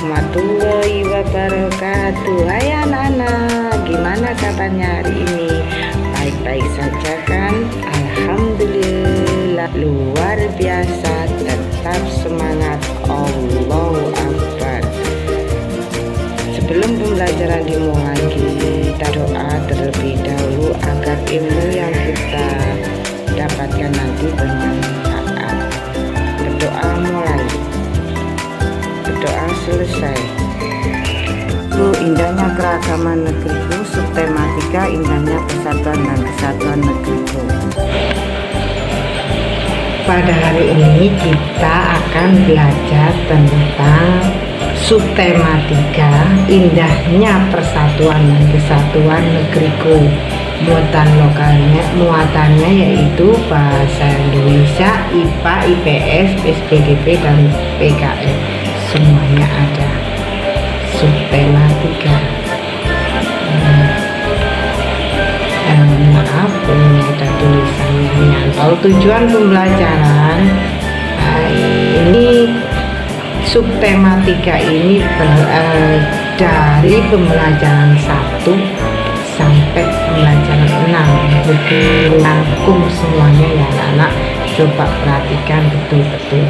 warahmatullahi wabarakatuh. Hai anak-anak, gimana kabarnya hari ini? Baik-baik saja kan? Alhamdulillah, luar biasa. Tetap semangat. Allahu Akbar. Sebelum pembelajaran dimulai, kita doa terlebih dahulu agar ilmu yang kita dapatkan nanti bermanfaat. Berdoa mulai, berdoa selesai. Indahnya keragaman negeriku, subtematika indahnya persatuan dan kesatuan negeriku. Pada hari ini kita akan belajar tentang subtematika indahnya persatuan dan kesatuan negeriku. Muatannya yaitu bahasa Indonesia, IPA, IPS, SPDP dan PKN. Semuanya ada. Subtematika. Maaf, ini ada tulisannya nyantol. Tujuan pembelajaran ini subtematika ini dari pembelajaran 1 sampai pembelajaran 6 rangkum semuanya ya anak-anak. Coba perhatikan betul-betul.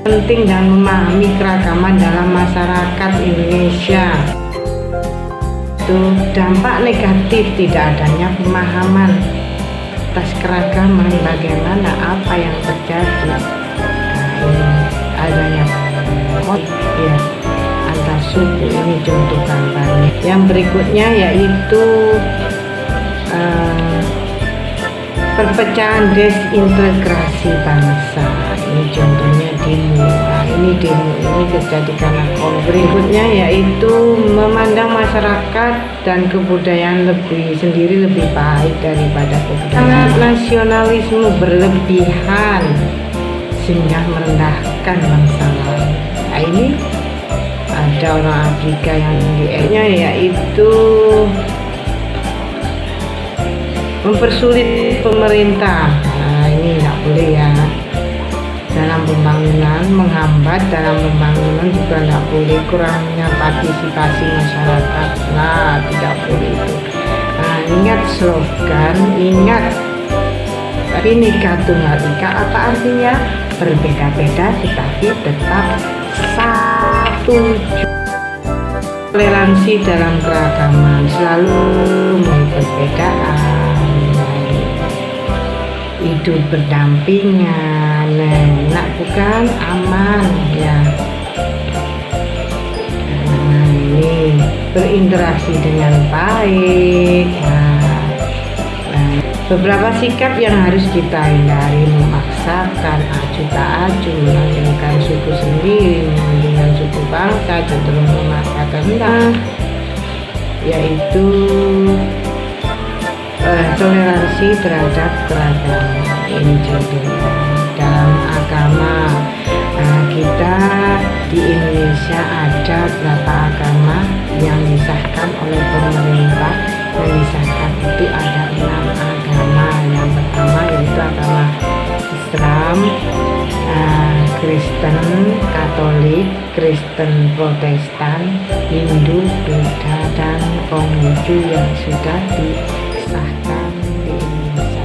Penting dan memahami keragaman dalam masyarakat Indonesia. Itu dampak negatif tidak adanya pemahaman atas keragaman, bagaimana apa yang terjadi. Nah, ini adanya ya antar suku, ini contoh gambarnya. Yang berikutnya yaitu perpecahan desintegrasi bangsa. Ini contohnya demo. Nah, ini demo ini terjadi karena konflik. Berikutnya yaitu memandang masyarakat dan kebudayaan sendiri lebih baik daripada kebudayaan. Nasionalisme berlebihan sehingga merendahkan bangsa lain. Nah, ini ada orang Afrika yang nya yaitu mempersulit pemerintah. Nah, ini tidak boleh ya. Dalam pembangunan, menghambat dalam pembangunan juga tidak boleh. Kurangnya partisipasi masyarakat, nah tidak boleh itu. Nah, ingat slogan, ingat Bhinneka Tunggal Ika, apa artinya? Berbeda-beda tetapi tetap satu. Toleransi dalam keragaman, selalu perbedaan, hidup berdampingan, enak bukan, aman ya. Nah, ini berinteraksi dengan baik. Nah, beberapa sikap yang harus kita hindari: memaksakan, acuh tak acuh, melanggengkan suku sendiri, mementingkan suku bangsa, cenderung memaksakan, yaitu toleransi terhadap keragaman. Ini contohnya dalam agama. Kita di Indonesia ada berapa agama yang disahkan oleh pemerintah. Yang disahkan itu ada 6 agama. Yang pertama yaitu agama Islam, Kristen Katolik, Kristen Protestan, Hindu, Buddha, dan Konghucu yang sudah disahkan di Indonesia.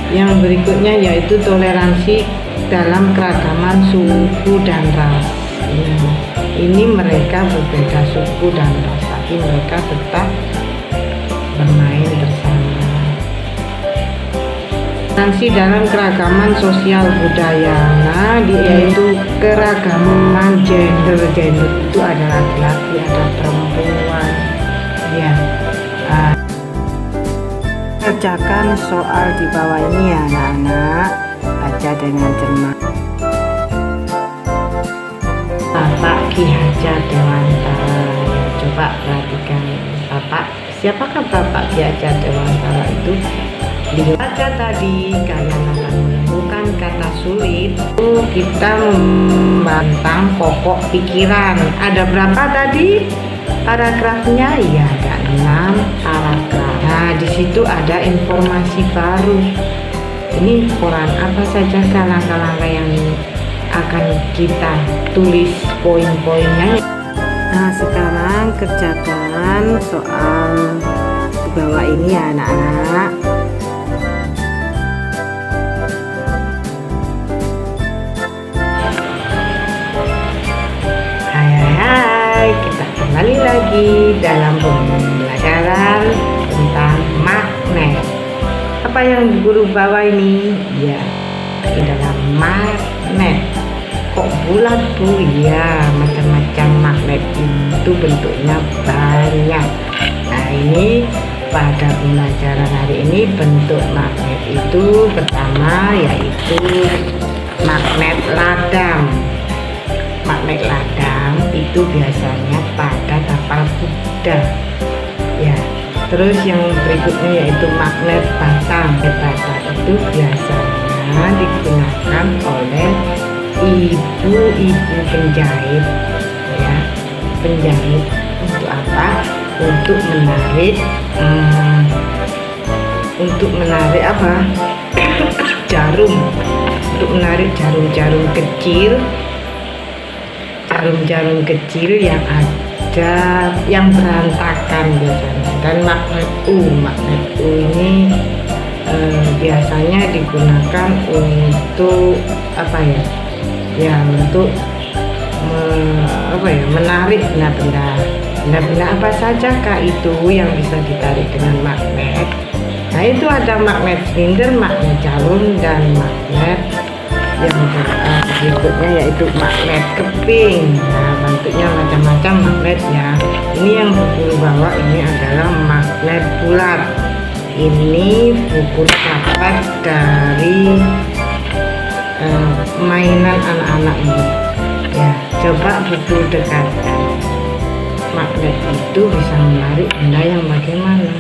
Yang berikutnya yaitu toleransi dalam keragaman suku dan ras. Ini mereka berbeda suku dan ras, tapi mereka tetap bermain bersama. Toleransi dalam keragaman sosial budaya. Nah, yaitu keragaman gender itu ada laki-laki, ada perempuan. Ya. Kerjakan soal di bawah ini ya anak-anak, baca dengan cermat. Bapak Ki Hajar Dewantara, coba perhatikan Bapak. Siapakah Bapak Ki Hajar Dewantara itu? Dibaca tadi kalian akan menemukan kata sulit. Kita membantang pokok pikiran. Ada berapa tadi paragrafnya? Ya, ada 6 paragraf. Nah, di situ ada informasi baru. Ini koran apa saja langkah-langkah yang akan kita tulis poin-poinnya. Nah, sekarang kerjakan soal di bawah ini ya anak-anak. Hai, kita kembali lagi dalam pembelajaran tentang magnet. Apa yang guru bawa ini? Ya, di dalam magnet. Kok bulat Bu? Ya, macam-macam magnet itu bentuknya banyak. Nah, ini pada pembelajaran hari ini bentuk magnet itu pertama yaitu magnet ladang. Magnet ladang itu biasanya pada kapal kuda. Ya, terus yang berikutnya yaitu magnet batang. Batang itu biasanya digunakan oleh ibu-ibu penjahit, ya, penjahit untuk apa? Untuk menarik apa? Jarum, untuk menarik jarum-jarum kecil, yang ada yang berantakan biasanya. Dan magnet U ini biasanya digunakan untuk apa ya? Ya, untuk menarik benda-benda apa saja kah itu yang bisa ditarik dengan magnet. Nah, itu ada magnet silinder, magnet jarum, dan magnet yang berikutnya yaitu magnet keping. Nah, bentuknya macam-macam magnetnya. Ini yang buku bawa ini adalah magnet bulat. Ini buku dapat dari mainan anak-anak ini. Ya, coba buku dekatkan. Magnet itu bisa menarik benda yang bagaimana?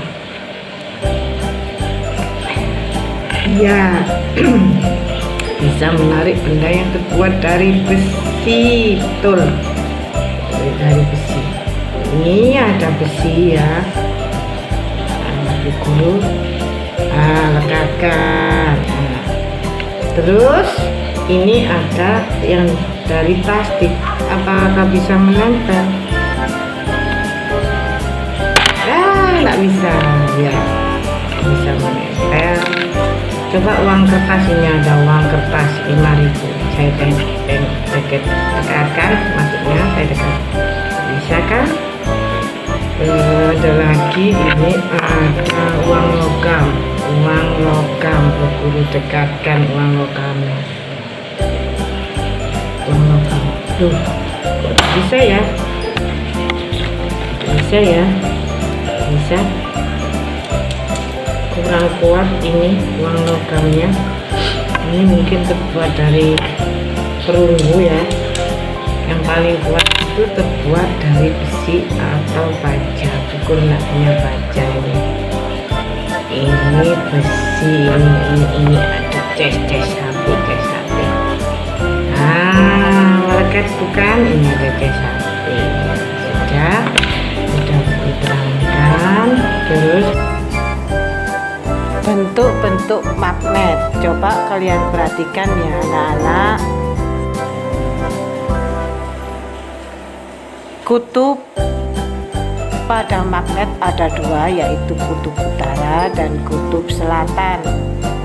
Ya, bisa menarik benda yang terbuat dari besi. Betul, dari besi. Ini ada besi ya. Buku lekatkan. Terus ini ada yang dari plastik. Apakah bisa menempel? Nggak bisa. Ya, bisa menempel. Coba uang kertas, ini ada uang kertas 5.000. Saya dekatkan, maksudnya saya dekat. Bisa kan? Ada lagi ini ada uang logam. Guru dekatkan uang logamnya. Uang logam. Duh, kok bisa ya? Bisa. Kurang kuat ini uang logamnya. Ini mungkin terbuat dari perunggu ya. Yang paling kuat itu terbuat dari besi atau baja. Buku nggak punya baja ini. Ini besi, ini ada cas HP. Nah, melekat bukan? Ini ada cas HP. Sudah diterangkan. Terus bentuk-bentuk magnet. Coba kalian perhatikan ya anak-anak. Kutub pada magnet ada 2, yaitu kutub utara dan kutub selatan.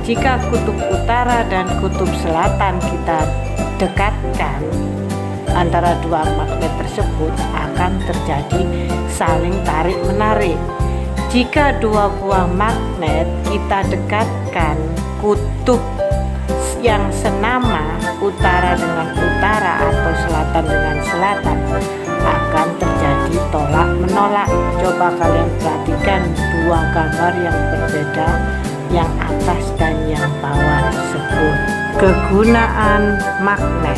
Jika kutub utara dan kutub selatan kita dekatkan antara 2 magnet tersebut, akan terjadi saling tarik menarik. Jika 2 buah magnet kita dekatkan kutub yang senama, utara dengan utara atau selatan dengan selatan, akan terjadi tolak menolak. Coba kalian perhatikan 2 gambar yang berbeda, yang atas dan yang bawah tersebut. Kegunaan magnet.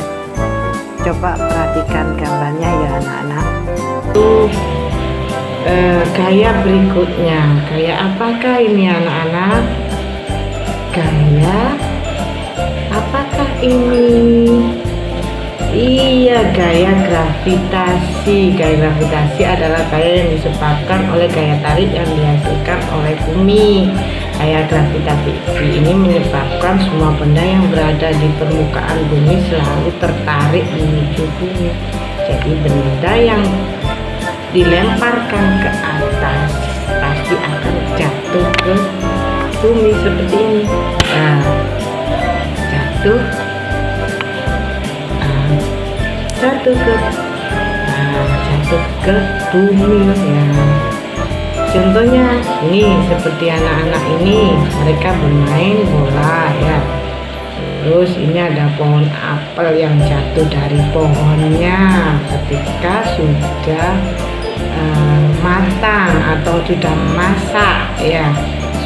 Coba perhatikan gambarnya ya anak-anak. Gaya berikutnya, gaya apakah ini anak-anak? Gaya apakah ini. Iya, gaya gravitasi. Gaya gravitasi adalah gaya yang disebabkan oleh gaya tarik yang dihasilkan oleh bumi. Gaya gravitasi ini menyebabkan semua benda yang berada di permukaan bumi selalu tertarik menuju bumi. Jadi benda yang dilemparkan ke atas pasti akan jatuh ke bumi seperti ini. Nah, jatuh ke bumi ya. Contohnya ini seperti anak-anak ini, mereka bermain bola ya. Terus ini ada pohon apel yang jatuh dari pohonnya ketika sudah matang atau sudah masak ya,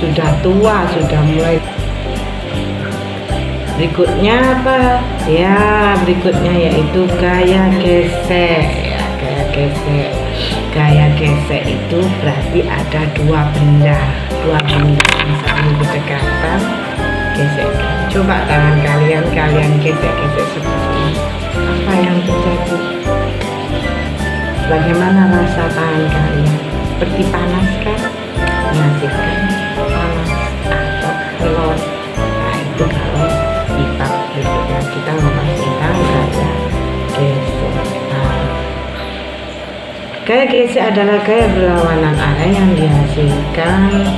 sudah tua, sudah mulai. Berikutnya apa ya? Berikutnya yaitu gaya gesek ya, gaya gesek. Gaya gesek itu berarti ada dua benda yang saling berdekatan, gesekkan. Coba tangan kalian gesek-gesek seperti ini. Apa yang terjadi? Bagaimana rasa tangan kalian? Seperti panas kan? Menghasilkan panas atau kelon. Nah itu kalau kita membahas tentang gaya gesek. Gaya gesek adalah gaya berlawanan arah yang dihasilkan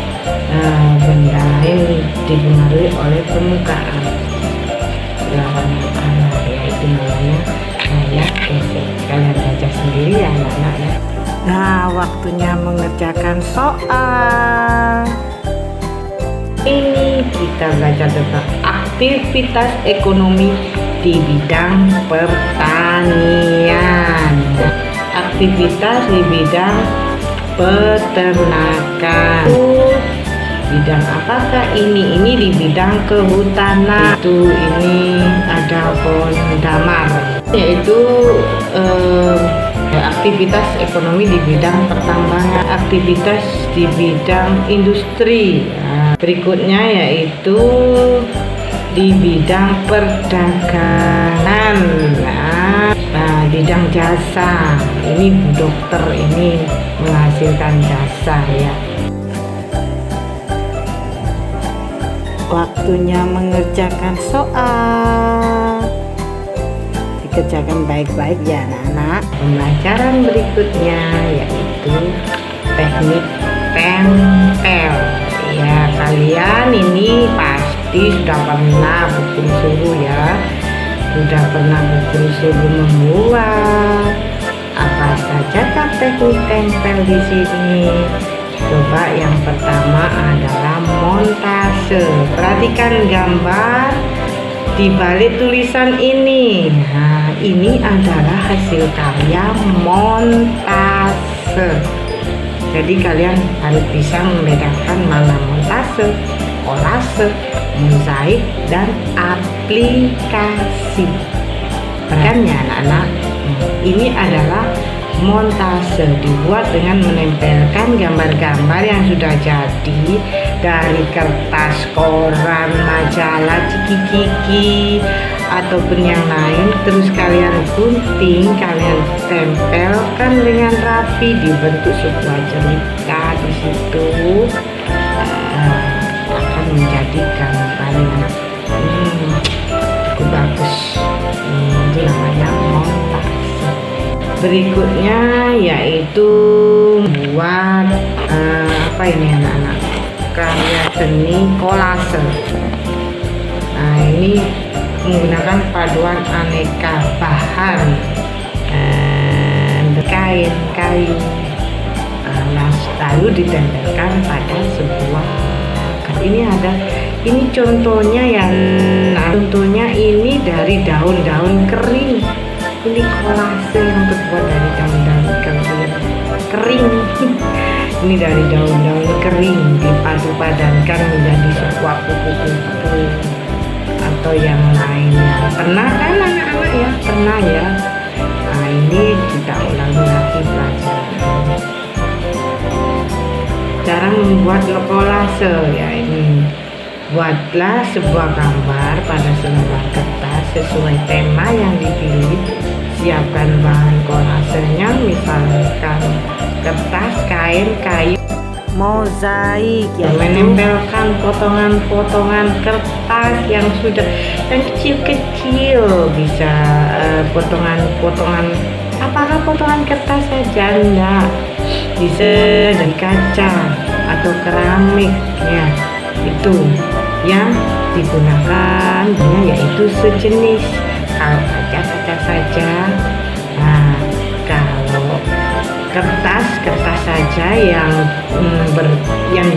benda lain dipengaruhi oleh permukaan. Berlawanan arah yaitu namanya gaya gesek. Kalian baca sendiri ya anak-anak ya. Nah, waktunya mengerjakan soal. Ini kita belajar tentang aktivitas ekonomi di bidang pertanian. Aktivitas di bidang peternakan. Bidang apakah ini? Ini di bidang kehutanan. Itu ini ada pohon damar, yaitu aktivitas ekonomi di bidang pertambangan, aktivitas di bidang industri. Nah, berikutnya yaitu di bidang perdagangan. Nah, bidang jasa, ini dokter ini menghasilkan jasa ya. Waktunya mengerjakan soal. Dikerjakan baik-baik ya anak-anak. Pembelajaran berikutnya yaitu teknik tempel. Ya, kalian ini pasti sudah pernah bikin suhu ya. Sudah pernah bikin suhu membuat. Apa saja teknik tempel di sini? Coba yang pertama adalah montase. Perhatikan gambar di balik tulisan ini. Nah, ini adalah hasil karya montase. Jadi kalian harus bisa membedakan mana montase, kolase, mozaik, dan aplikasi. Kan ya anak-anak, ini adalah montase, dibuat dengan menempelkan gambar-gambar yang sudah jadi dari kertas, koran, majalah, ciki-ciki ataupun yang lain. Terus kalian gunting, kalian tempelkan dengan rapi, dibentuk sebuah cerita di situ. Akan menjadi gambar yang cukup bagus. Itu namanya montase. Berikutnya yaitu buat apa ini anak-anak, karya seni kolase. Nah, ini menggunakan paduan aneka bahan, kain, kayu, lalu ditempelkan pada sebuah. Ini ada, ini contohnya yang, contohnya ini dari daun-daun kering. Ini kolase yang terbuat dari daun-daun kering. Ini dari daun-daun kering dipadu-padankan menjadi sebuah kupu-kupu atau yang lainnya. Pernah kan anak-anak ya? Pernah ya? Nah, ini kita ulangi lagi pelajaran. Cara membuat kolase ya ini. Buatlah sebuah gambar pada selembar kertas sesuai tema yang dipilih. Siapkan bahan kolasenya, misalkan kertas, kain, kayu, mozaik, menempelkan potongan-potongan kertas yang kecil-kecil, bisa potongan-potongan, apakah potongan kertas saja, enggak, bisa dari kaca atau keramik ya, itu yang digunakan yaitu sejenis. Kalau kaca saja, nah kalau kertas saja yang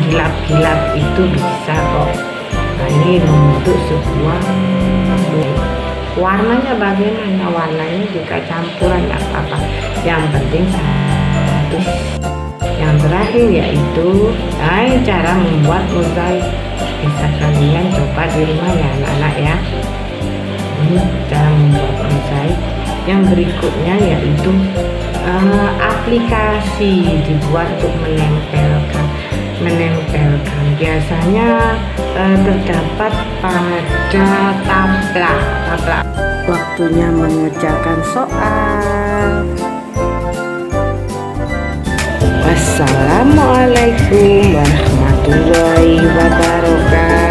gilap-gilap itu bisa kok. Nah, ini membentuk sebuah warnanya bagaimana, warnanya juga campuran apa-apa, yang penting satu. Yang terakhir yaitu cara membuat mozaik. Bisa kalian coba di rumah ya anak-anak ya. Ini cara membuat mozaik. Yang berikutnya yaitu aplikasi dibuat untuk menempelkan. Biasanya terdapat pada taplak. Waktunya mengerjakan soal. Wassalamualaikum warahmatullahi wabarakatuh.